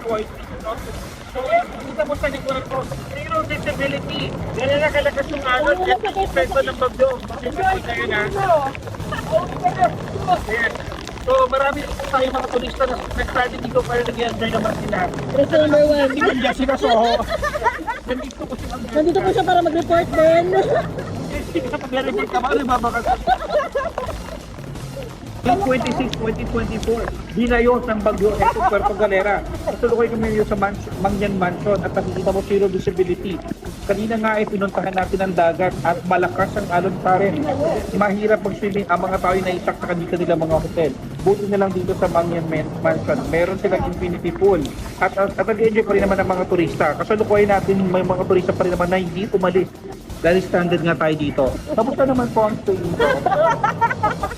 Hawaii. So, kita mo sa likuran ko, zero visibility. Dahil na kalakas yung alon, at epekto ng bagyo. Epekto na yun, ha? Yes. So, marami po tayo mga turista na nag-study dito para nag-enjoy naman sila. Kasi number one. Hindi ko sila Soho. Nandito po sila. Nandito po siya para mag-report din. Hindi ka pag-report ka ba? Lumabaka ka. 2026-2024, dinayos ng bagyo Eto Puerto Galera. Patuloy kami ngayon sa Mangyan Mansion at nakikita mo zero visibility. Kanina nga ay pinuntahan natin ang dagat at malakas ang alon pa rin. Mahirap mag-swimming ang mga tao na isak sa kanila mga hotel. Buti na lang dito sa Mangyan Mansion, meron silang infinity pool. At nag-enjoy pa rin naman ang mga turista. Kasalukuyan natin may mga turista pa rin naman na hindi umalis. Dahil standard nga tayo dito. Tapos na naman po ang stay dito.